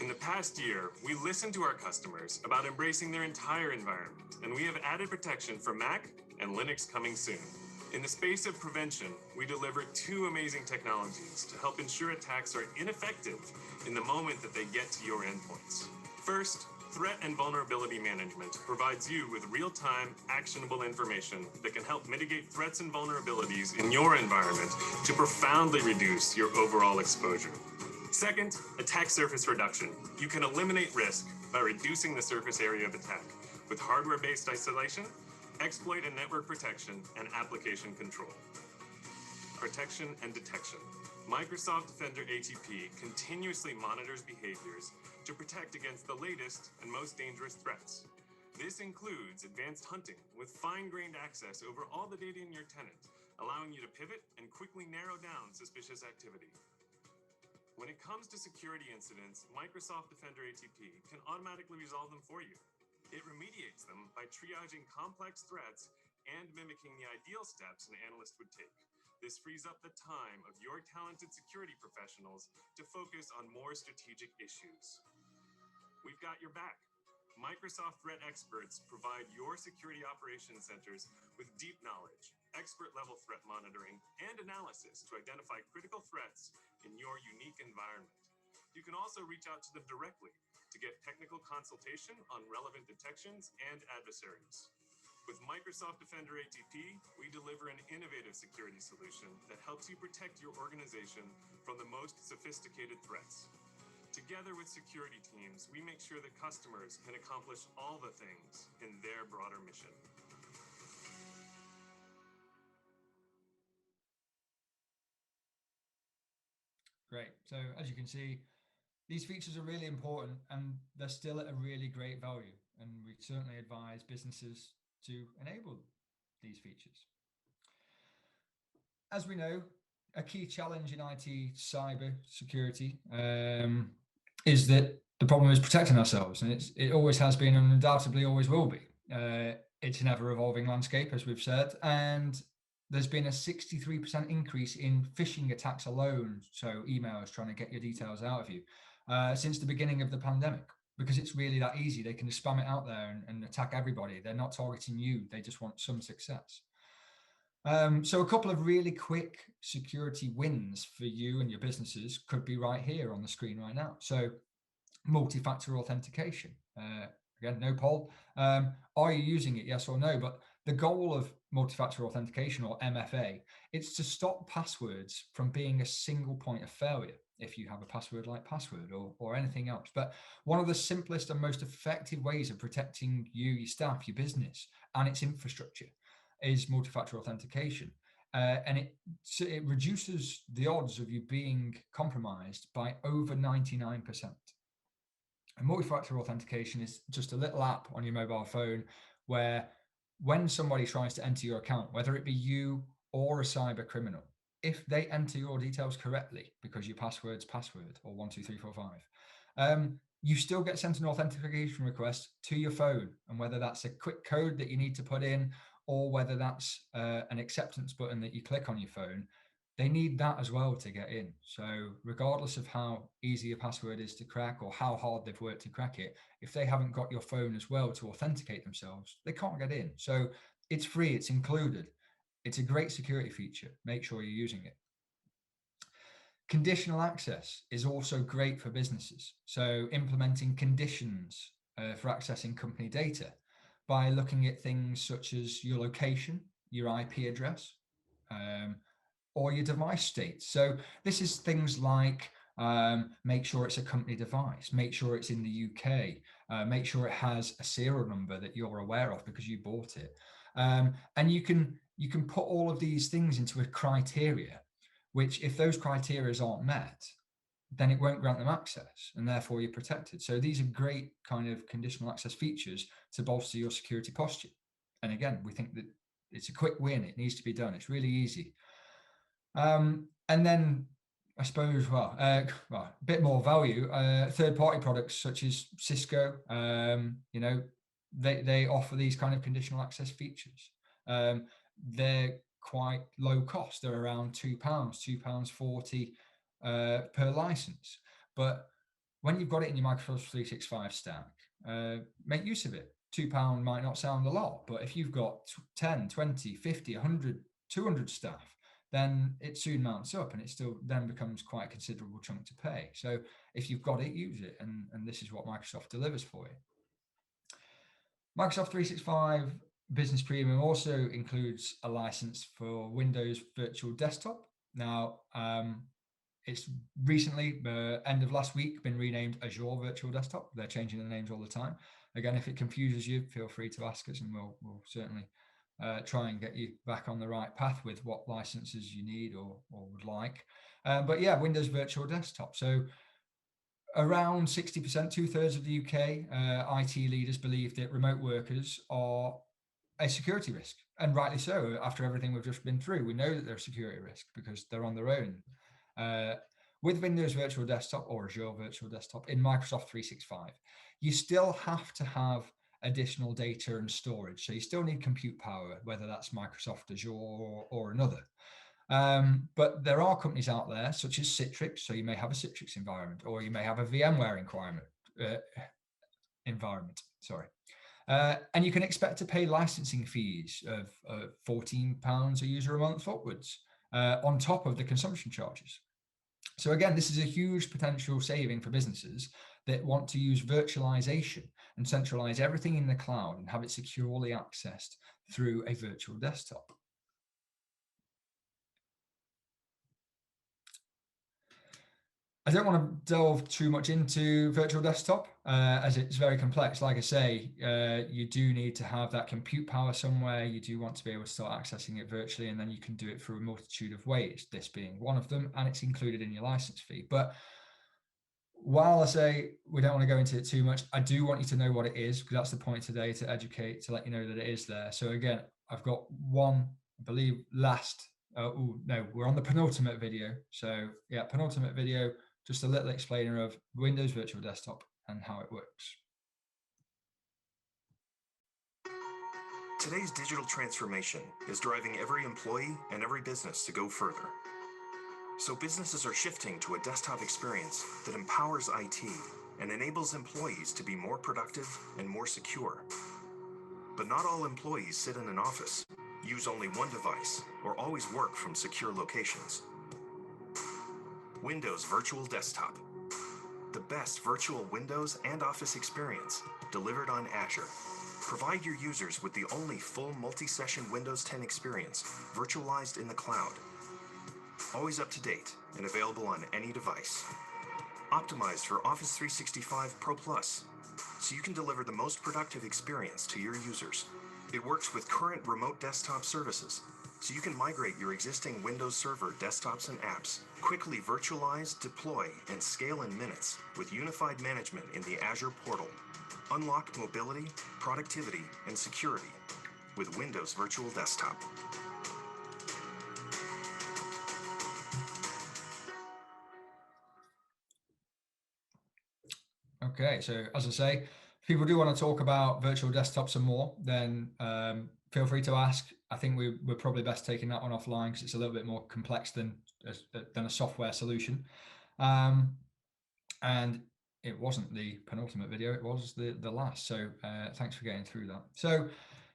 In the past year, we listened to our customers about embracing their entire environment, and we have added protection for Mac and Linux coming soon. In the space of prevention, we deliver two amazing technologies to help ensure attacks are ineffective in the moment that they get to your endpoints. First, Threat and Vulnerability Management provides you with real-time, actionable information that can help mitigate threats and vulnerabilities in your environment to profoundly reduce your overall exposure. Second, Attack Surface Reduction. You can eliminate risk by reducing the surface area of attack with hardware-based isolation, exploit and network protection, and application control. Protection and detection. Microsoft Defender ATP continuously monitors behaviors to protect against the latest and most dangerous threats. This includes advanced hunting with fine-grained access over all the data in your tenant, allowing you to pivot and quickly narrow down suspicious activity. When it comes to security incidents, Microsoft Defender ATP can automatically resolve them for you. It remediates them by triaging complex threats and mimicking the ideal steps an analyst would take. This frees up the time of your talented security professionals to focus on more strategic issues. We've got your back. Microsoft Threat Experts provide your security operations centers with deep knowledge, expert-level threat monitoring, and analysis to identify critical threats in your unique environment. You can also reach out to them directly to get technical consultation on relevant detections and adversaries. With Microsoft Defender ATP, we deliver an innovative security solution that helps you protect your organization from the most sophisticated threats. Together with security teams, we make sure that customers can accomplish all the things in their broader mission. Great. So as you can see, these features are really important and they're still at a really great value. And we certainly advise businesses to enable these features. As we know, a key challenge in IT cyber security is that the problem is protecting ourselves, and it always has been and undoubtedly always will be. It's an ever-evolving landscape, as we've said, and there's been a 63% increase in phishing attacks alone, so emails trying to get your details out of you, since the beginning of the pandemic, because it's really that easy. They can just spam it out there and attack everybody. They're not targeting you. They just want some success. So a couple of really quick security wins for you and your businesses could be right here on the screen right now. So multi-factor authentication. Again, no poll. Are you using it? Yes or no? But the goal of multi-factor authentication, or MFA, it's to stop passwords from being a single point of failure if you have a password like password or anything else. But one of the simplest and most effective ways of protecting you, your staff, your business, and its infrastructure is multi-factor authentication. and it reduces the odds of you being compromised by over 99%. And multi-factor authentication is just a little app on your mobile phone where when somebody tries to enter your account, whether it be you or a cyber criminal, if they enter your details correctly, because your password's password or 12345, you still get sent an authentication request to your phone. And whether that's a quick code that you need to put in, or whether that's an acceptance button that you click on your phone, they need that as well to get in. So regardless of how easy a password is to crack or how hard they've worked to crack it, if they haven't got your phone as well to authenticate themselves, they can't get in. So it's free, it's included. It's a great security feature. Make sure you're using it. Conditional access is also great for businesses. So implementing conditions for accessing company data by looking at things such as your location, your IP address, or your device state. So this is things like make sure it's a company device, make sure it's in the UK, make sure it has a serial number that you're aware of because you bought it. And you can put all of these things into a criteria, which if those criteria aren't met, then it won't grant them access, and therefore you're protected. So these are great kind of conditional access features to bolster your security posture. And again, we think that it's a quick win. It needs to be done. It's really easy. And then I suppose, a bit more value, third-party products such as Cisco, they offer these kind of conditional access features. They're quite low cost. They're around £2.40 per license. But when you've got it in your Microsoft 365 stack, make use of it. £2 might not sound a lot, but if you've got 10, 20, 50, 100, 200 staff, then it soon mounts up and it still then becomes quite a considerable chunk to pay. So if you've got it, use it. And this is what Microsoft delivers for you. Microsoft 365 Business Premium also includes a license for Windows Virtual Desktop. Now, it's recently, end of last week, been renamed Azure Virtual Desktop. They're changing the names all the time. Again, if it confuses you, feel free to ask us and we'll certainly try and get you back on the right path with what licenses you need or would like. But yeah, Windows Virtual Desktop. So around 60%, 2/3 of the UK IT leaders believe that remote workers are a security risk, and rightly so. After everything we've just been through, we know that they're a security risk because they're on their own. With Windows Virtual Desktop or Azure Virtual Desktop in Microsoft 365, you still have to have additional data and storage. So you still need compute power, whether that's Microsoft Azure or another. But there are companies out there such as Citrix. So you may have a Citrix environment, or you may have a VMware environment. And you can expect to pay licensing fees of £14 a user a month upwards, on top of the consumption charges. So again, this is a huge potential saving for businesses that want to use virtualization and centralize everything in the cloud and have it securely accessed through a virtual desktop. I don't want to delve too much into virtual desktop as it's very complex. Like I say, you do need to have that compute power somewhere. You do want to be able to start accessing it virtually, and then you can do it through a multitude of ways, this being one of them, and it's included in your license fee. But while I say we don't want to go into it too much, I do want you to know what it is, because that's the point today, to educate, to let you know that it is there. So again, I've got one, I believe, last, we're on the penultimate video. So yeah, penultimate video, just a little explainer of Windows Virtual Desktop and how it works. Today's digital transformation is driving every employee and every business to go further. So businesses are shifting to a desktop experience that empowers IT and enables employees to be more productive and more secure. But not all employees sit in an office, use only one device, or always work from secure locations. Windows Virtual Desktop. The best virtual Windows and Office experience delivered on Azure. Provide your users with the only full multi-session Windows 10 experience virtualized in the cloud. Always up to date and available on any device. Optimized for Office 365 Pro Plus, so you can deliver the most productive experience to your users. It works with current remote desktop services so you can migrate your existing Windows Server desktops and apps, quickly virtualize, deploy, and scale in minutes with unified management in the Azure portal. Unlock mobility, productivity, and security with Windows Virtual Desktop. Okay, so as I say, if people do want to talk about virtual desktops and more, then feel free to ask. I think we're probably best taking that one offline because it's a little bit more complex than a software solution. And it wasn't the penultimate video, it was the last. So thanks for getting through that. So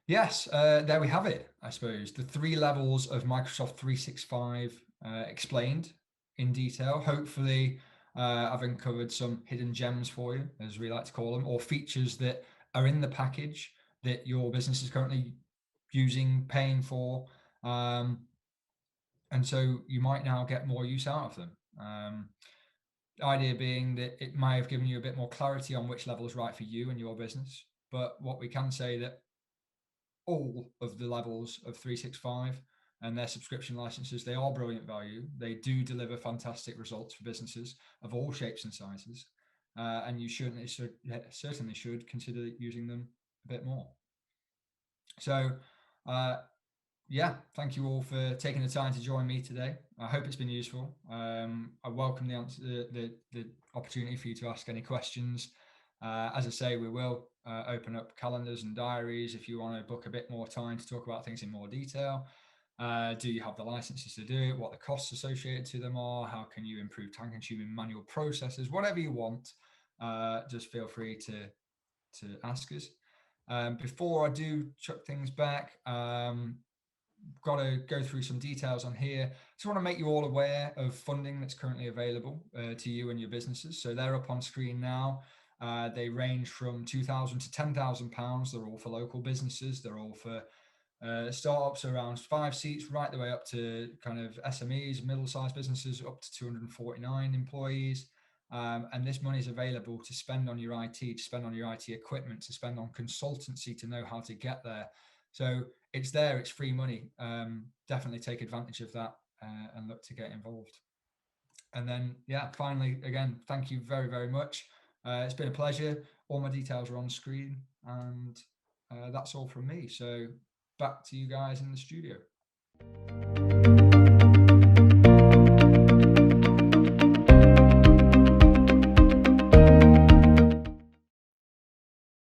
yes, there we have it, I suppose. The 3 levels of Microsoft 365 explained in detail. Hopefully, I've uncovered some hidden gems for you, as we like to call them, or features that are in the package that your business is currently using, paying for. And so you might now get more use out of them. The idea being that it may have given you a bit more clarity on which level is right for you and your business. But what we can say that all of the levels of 365 and their subscription licenses, they are brilliant value. They do deliver fantastic results for businesses of all shapes and sizes. And you certainly should consider using them a bit more. So, yeah, thank you all for taking the time to join me today. I hope it's been useful. I welcome the opportunity for you to ask any questions. As I say, we will open up calendars and diaries if you want to book a bit more time to talk about things in more detail. Do you have the licenses to do it? What the costs associated to them are? How can you improve time-consuming manual processes? Whatever you want, just feel free to ask us. Before I do chuck things back, got to go through some details on here. Just want to make you all aware of funding that's currently available to you and your businesses. So they're up on screen now. They range from £2,000 to £10,000. They're all for local businesses. They're all for startups around 5 seats, right the way up to kind of SMEs, middle-sized businesses, up to 249 employees. And this money is available to spend on your IT, to spend on your IT equipment, to spend on consultancy to know how to get there. So it's there, it's free money. Definitely take advantage of that and look to get involved. And then, yeah, finally, again, thank you very, very much. It's been a pleasure. All my details are on screen, and that's all from me. So back to you guys in the studio.